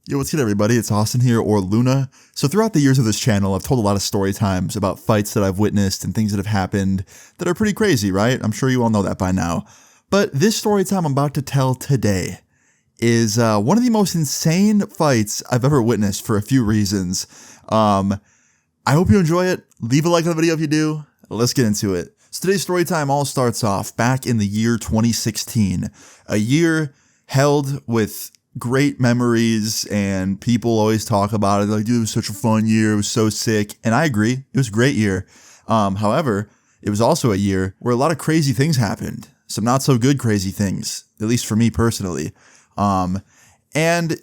Yo, what's good everybody? It's Austin here, or Luna. So throughout the years of this channel, I've told a lot of story times about fights that I've witnessed and things that have happened that are pretty crazy, right? I'm sure you all know that by now. But this story time I'm about to tell today is one of the most insane fights I've ever witnessed for a few reasons. I hope you enjoy it. Leave a like on the video if you do. Let's get into it. So today's story time all starts off back in the year 2016, a year held with great memories, and people always talk about it like, dude, it was such a fun year, it was so sick, and I agree, it was a great year. However, it was also a year where a lot of crazy things happened, some not so good crazy things, at least for me personally. And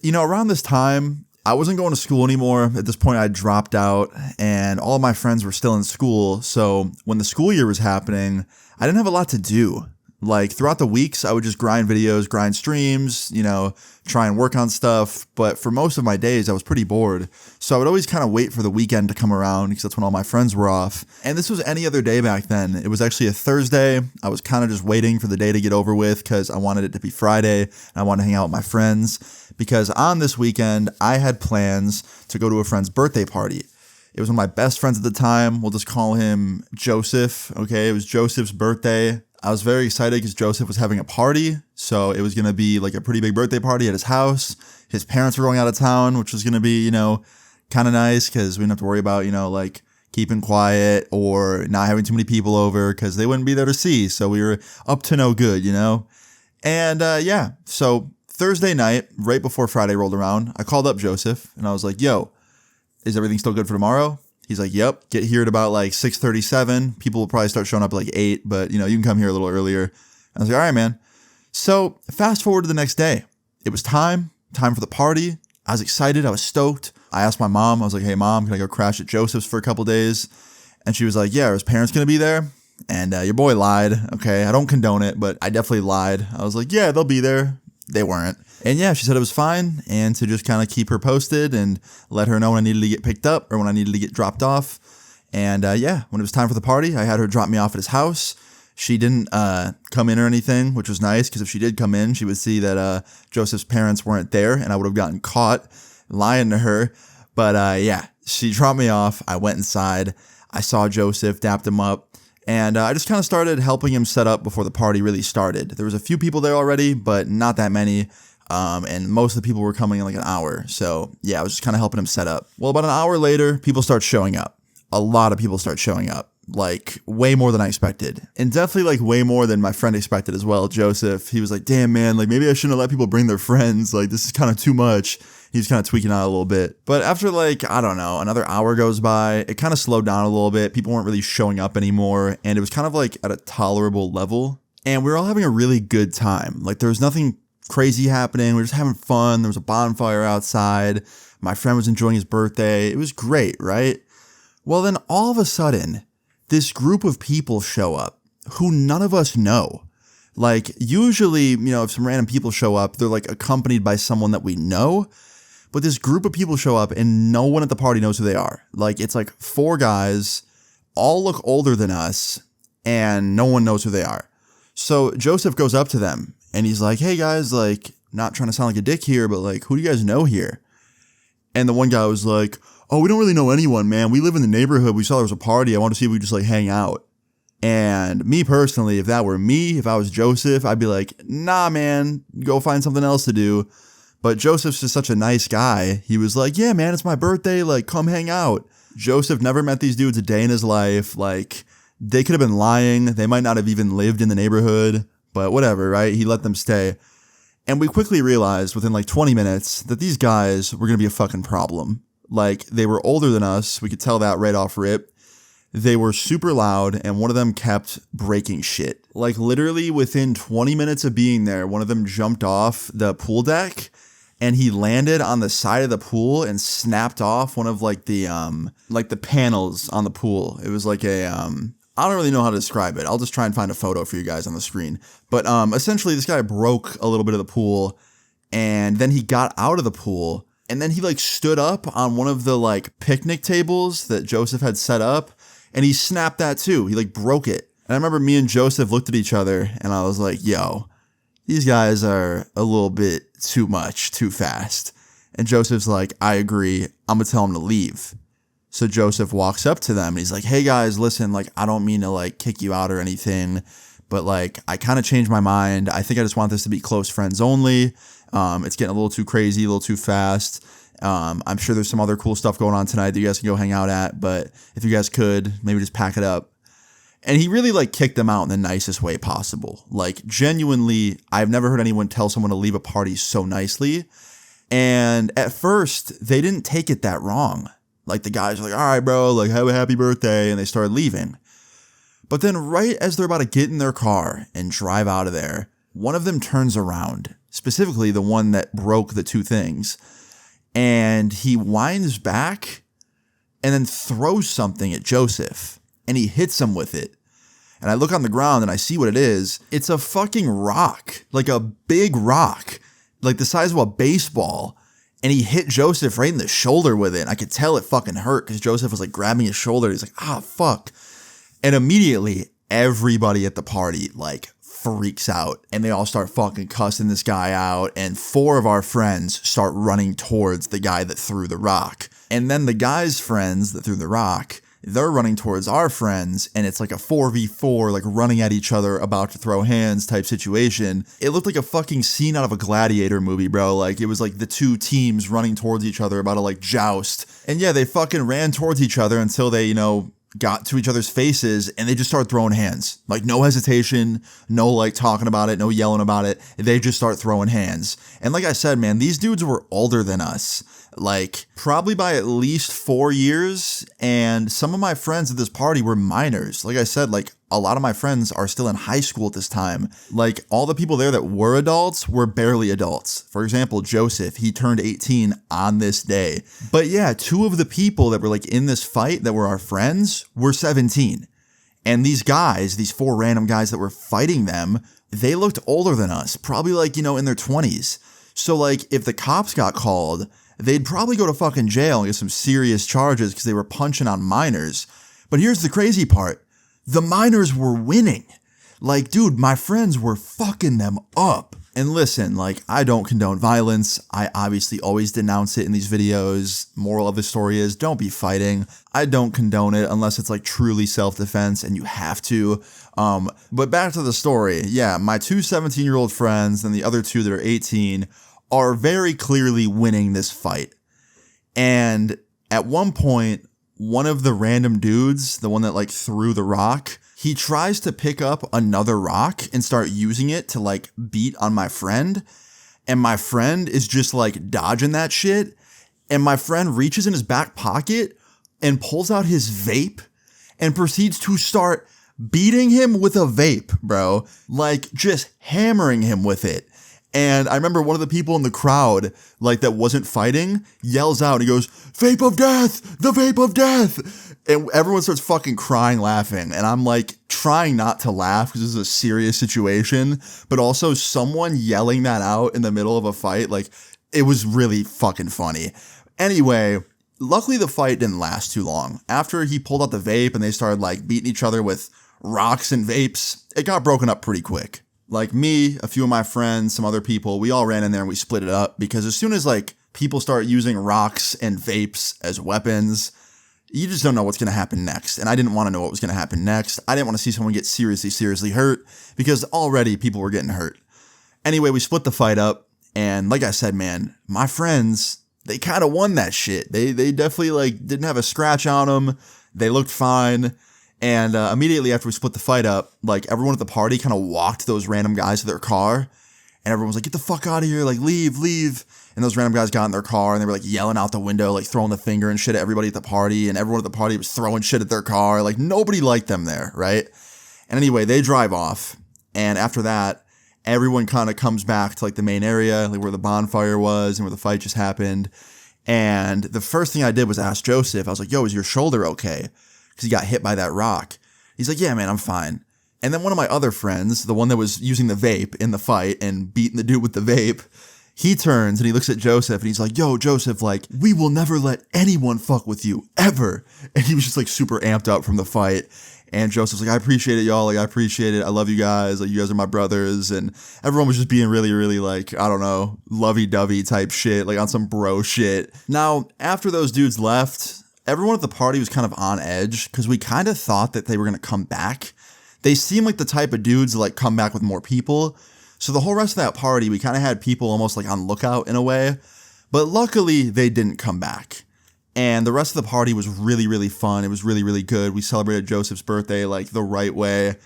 you know, around this time, I wasn't going to school anymore. At this point, I dropped out, and all of my friends were still in school. So when the school year was happening, I didn't have a lot to do. Like throughout the weeks, I would just grind videos, grind streams, you know, try and work on stuff. But for most of my days, I was pretty bored. So I would always kind of wait for the weekend to come around because that's when all my friends were off. And this was any other day back then. It was actually a Thursday. I was kind of just waiting for the day to get over with because I wanted it to be Friday and I wanted to hang out with my friends. Because on this weekend, I had plans to go to a friend's birthday party. It was one of my best friends at the time. We'll just call him Joseph. Okay, it was Joseph's birthday. I was very excited because Joseph was having a party, so it was going to be like a pretty big birthday party at his house. His parents were going out of town, which was going to be, you know, kind of nice because we didn't have to worry about, you know, like keeping quiet or not having too many people over because they wouldn't be there to see. So we were up to no good, you know? And yeah, so Thursday night, right before Friday rolled around, I called up Joseph and I was like, yo, is everything still good for tomorrow? He's like, yep, get here at about like 6:37. People will probably start showing up at like 8, but you know, you can come here a little earlier. I was like, all right, man. So fast forward to the next day. It was time for the party. I was excited. I was stoked. I asked my mom, I was like, hey mom, can I go crash at Joseph's for a couple days? And she was like, yeah, are his parents going to be there? And your boy lied. Okay. I don't condone it, but I definitely lied. I was like, yeah, they'll be there. They weren't. And yeah, she said it was fine and to just kind of keep her posted and let her know when I needed to get picked up or when I needed to get dropped off. And yeah, when it was time for the party, I had her drop me off at his house. She didn't come in or anything, which was nice because if she did come in, she would see that Joseph's parents weren't there and I would have gotten caught lying to her. But yeah, she dropped me off. I went inside. I saw Joseph, dapped him up. And I just kind of started helping him set up before the party really started. There was a few people there already, but not that many. And most of the people were coming in like an hour. So yeah, I was just kind of helping him set up. Well, about an hour later, people start showing up. A lot of people start showing up. Like way more than I expected. And definitely like way more than my friend expected as well, Joseph. He was like, damn man, like maybe I shouldn't have let people bring their friends. Like this is kind of too much. He's kind of tweaking out a little bit. But after like, I don't know, another hour goes by, it kind of slowed down a little bit. People weren't really showing up anymore. And it was kind of like at a tolerable level. And we were all having a really good time. Like there was nothing crazy happening. We were just having fun. There was a bonfire outside. My friend was enjoying his birthday. It was great, right? Well, then all of a sudden, this group of people show up who none of us know. Like usually, you know, if some random people show up, they're like accompanied by someone that we know. But this group of people show up and no one at the party knows who they are. Like it's like 4 guys, all look older than us, and no one knows who they are. So Joseph goes up to them and he's like, hey guys, like not trying to sound like a dick here, but like, who do you guys know here? And the one guy was like, oh, we don't really know anyone, man. We live in the neighborhood. We saw there was a party. I want to see if we could just like hang out. And me personally, if that were me, if I was Joseph, I'd be like, nah, man, go find something else to do. But Joseph's just such a nice guy. He was like, yeah, man, it's my birthday. Like, come hang out. Joseph never met these dudes a day in his life. Like, they could have been lying. They might not have even lived in the neighborhood, but whatever, right? He let them stay. And we quickly realized within like 20 minutes that these guys were going to be a fucking problem. Like, they were older than us. We could tell that right off rip. They were super loud, and one of them kept breaking shit. Like, literally within 20 minutes of being there, one of them jumped off the pool deck, and he landed on the side of the pool and snapped off one of like the panels on the pool. It was like a, I don't really know how to describe it. I'll just try and find a photo for you guys on the screen. But essentially this guy broke a little bit of the pool, and then he got out of the pool, and then he like stood up on one of the like picnic tables that Joseph had set up, and he snapped that too. He like broke it. And I remember me and Joseph looked at each other and I was like, yo, these guys are a little bit too much, too fast. And Joseph's like, I agree. I'm going to tell him to leave. So Joseph walks up to them and he's like, hey guys, listen, like, I don't mean to like kick you out or anything, but like, I kind of changed my mind. I think I just want this to be close friends only. It's getting a little too crazy, a little too fast. I'm sure there's some other cool stuff going on tonight that you guys can go hang out at, but if you guys could, maybe just pack it up. And he really like kicked them out in the nicest way possible. Like genuinely, I've never heard anyone tell someone to leave a party so nicely. And at first, they didn't take it that wrong. Like the guys were like, all right, bro, like have a happy birthday. And they started leaving. But then right as they're about to get in their car and drive out of there, one of them turns around, specifically the one that broke the two things. And he winds back and then throws something at Joseph. And he hits him with it. And I look on the ground and I see what it is. It's a fucking rock, like a big rock, like the size of a baseball. And he hit Joseph right in the shoulder with it. I could tell it fucking hurt because Joseph was like grabbing his shoulder. He's like, ah, fuck. And immediately everybody at the party like freaks out and they all start fucking cussing this guy out. And 4 of our friends start running towards the guy that threw the rock. And then the guy's friends that threw the rock, they're running towards our friends, and it's like a 4v4, like running at each other, about to throw hands type situation. It looked like a fucking scene out of a Gladiator movie, bro. Like, it was like the 2 teams running towards each other about to like joust. And yeah, they fucking ran towards each other until they, got to each other's faces, and they just start throwing hands. Like, no hesitation, no like talking about it, no yelling about it. They just start throwing hands. And like I said, man, these dudes were older than us. Like, probably by at least 4 years, and some of my friends at this party were minors. Like I said, like, a lot of my friends are still in high school at this time. Like, all the people there that were adults were barely adults. For example, Joseph, he turned 18 on this day. But yeah, 2 of the people that were, like, in this fight that were our friends were 17. And these guys, these 4 random guys that were fighting them, they looked older than us, probably, like, in their 20s. So, like, if the cops got called, they'd probably go to fucking jail and get some serious charges because they were punching on minors. But here's the crazy part. The minors were winning. Like, dude, my friends were fucking them up. And listen, like, I don't condone violence. I obviously always denounce it in these videos. Moral of the story is don't be fighting. I don't condone it unless it's like truly self-defense and you have to. But back to the story. Yeah, my 2 17-year-old friends and the other 2 that are 18 are very clearly winning this fight. And at one point, one of the random dudes, the one that like threw the rock, he tries to pick up another rock and start using it to like beat on my friend. And my friend is just like dodging that shit. And my friend reaches in his back pocket and pulls out his vape and proceeds to start beating him with a vape, bro. Like just hammering him with it. And I remember one of the people in the crowd, like that wasn't fighting, yells out, he goes, "Vape of Death! The Vape of Death!" And everyone starts fucking crying, laughing. And I'm like trying not to laugh because this is a serious situation, but also someone yelling that out in the middle of a fight, like it was really fucking funny. Anyway, luckily the fight didn't last too long. After he pulled out the vape and they started like beating each other with rocks and vapes, it got broken up pretty quick. Like me, a few of my friends, some other people, we all ran in there and we split it up because as soon as like people start using rocks and vapes as weapons, you just don't know what's going to happen next. And I didn't want to know what was going to happen next. I didn't want to see someone get seriously hurt because already people were getting hurt. Anyway, we split the fight up. And like I said, man, my friends, they kind of won that shit. They definitely like didn't have a scratch on them. They looked fine. And immediately after we split the fight up, like everyone at the party kind of walked those random guys to their car. And everyone was like, "Get the fuck out of here, like leave. And those random guys got in their car and they were like yelling out the window, like throwing the finger and shit at everybody at the party. And everyone at the party was throwing shit at their car. Like nobody liked them there, right? And anyway, they drive off. And after that, everyone kind of comes back to like the main area, like where the bonfire was and where the fight just happened. And the first thing I did was ask Joseph, I was like, "Yo, is your shoulder okay?" Because he got hit by that rock. He's like, "Yeah, man, I'm fine." And then one of my other friends, the one that was using the vape in the fight and beating the dude with the vape, he turns and he looks at Joseph and he's like, "Yo, Joseph, like, we will never let anyone fuck with you, ever." And he was just like super amped up from the fight. And Joseph's like, I appreciate it, y'all. Like, I appreciate it. I love you guys. Like, you guys are my brothers. And everyone was just being really, really like, I don't know, lovey-dovey type shit, like on some bro shit. Now, after those dudes left, everyone at the party was kind of on edge because we kind of thought that they were going to come back. They seem like the type of dudes that like come back with more people. So the whole rest of that party, we kind of had people almost like on lookout in a way. But luckily, they didn't come back. And the rest of the party was really, really fun. It was really, really good. We celebrated Joseph's birthday like the right way.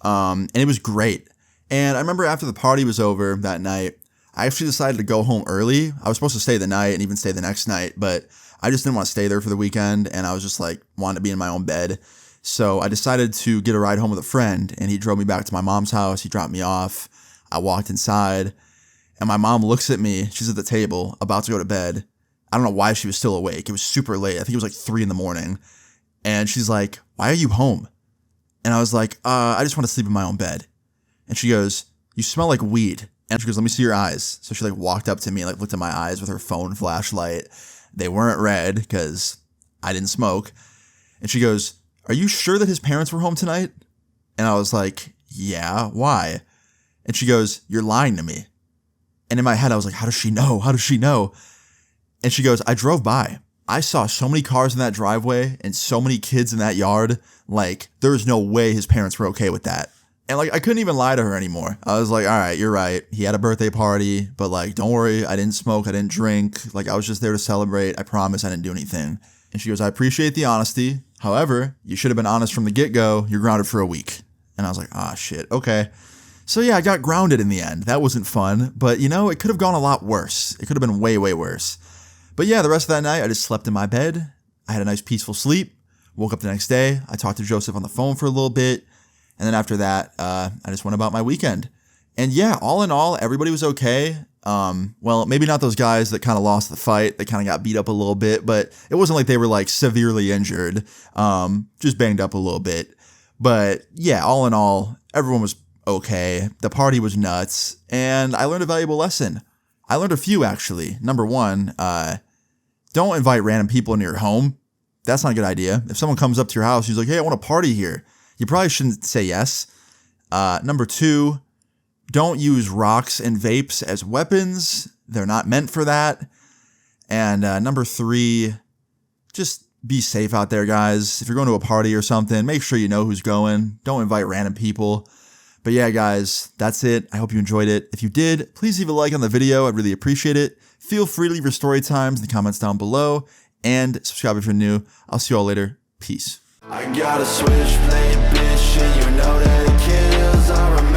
And it was great. And I remember after the party was over that night, I actually decided to go home early. I was supposed to stay the night and even stay the next night, but I just didn't want to stay there for the weekend. And I was just like, wanted to be in my own bed. So I decided to get a ride home with a friend, and he drove me back to my mom's house. He dropped me off. I walked inside, and my mom looks at me. She's at the table, about to go to bed. I don't know why she was still awake. It was super late. I think it was like 3 a.m. And she's like, why are you home? And I was like, I just want to sleep in my own bed. And she goes, you smell like weed. And she goes, let me see your eyes. So she like walked up to me and like looked at my eyes with her phone flashlight. They weren't red because I didn't smoke. And she goes, are you sure that his parents were home tonight? And I was like, yeah, why? And she goes, you're lying to me. And in my head, I was like, how does she know? How does she know? And she goes, I drove by. I saw so many cars in that driveway and so many kids in that yard. Like, there's no way his parents were okay with that. And like, I couldn't even lie to her anymore. I was like, all right, you're right. He had a birthday party, but like, don't worry. I didn't smoke. I didn't drink. Like, I was just there to celebrate. I promise I didn't do anything. And she goes, I appreciate the honesty. However, you should have been honest from the get-go. You're grounded for a week. And I was like, ah, shit. Okay. So yeah, I got grounded in the end. That wasn't fun, but you know, it could have gone a lot worse. It could have been way, way worse. But yeah, the rest of that night, I just slept in my bed. I had a nice peaceful sleep. Woke up the next day. I talked to Joseph on the phone for a little bit. And then after that, I just went about my weekend. And yeah, all in all, everybody was okay. Well, maybe not those guys that kind of lost the fight. They kind of got beat up a little bit, but it wasn't like they were like severely injured. Just banged up a little bit. But yeah, all in all, everyone was okay. The party was nuts. And I learned a valuable lesson. I learned a few, actually. Number one, don't invite random people into your home. That's not a good idea. If someone comes up to your house, he's like, hey, I want to party here. You probably shouldn't say yes. Number two, don't use rocks and vapes as weapons. They're not meant for that. And number three, just be safe out there, guys. If you're going to a party or something, make sure you know who's going. Don't invite random people. But yeah, guys, that's it. I hope you enjoyed it. If you did, please leave a like on the video. I'd really appreciate it. Feel free to leave your story times in the comments down below. And subscribe if you're new. I'll see you all later. Peace. I got a switchblade bitch and you know that it kills. I remember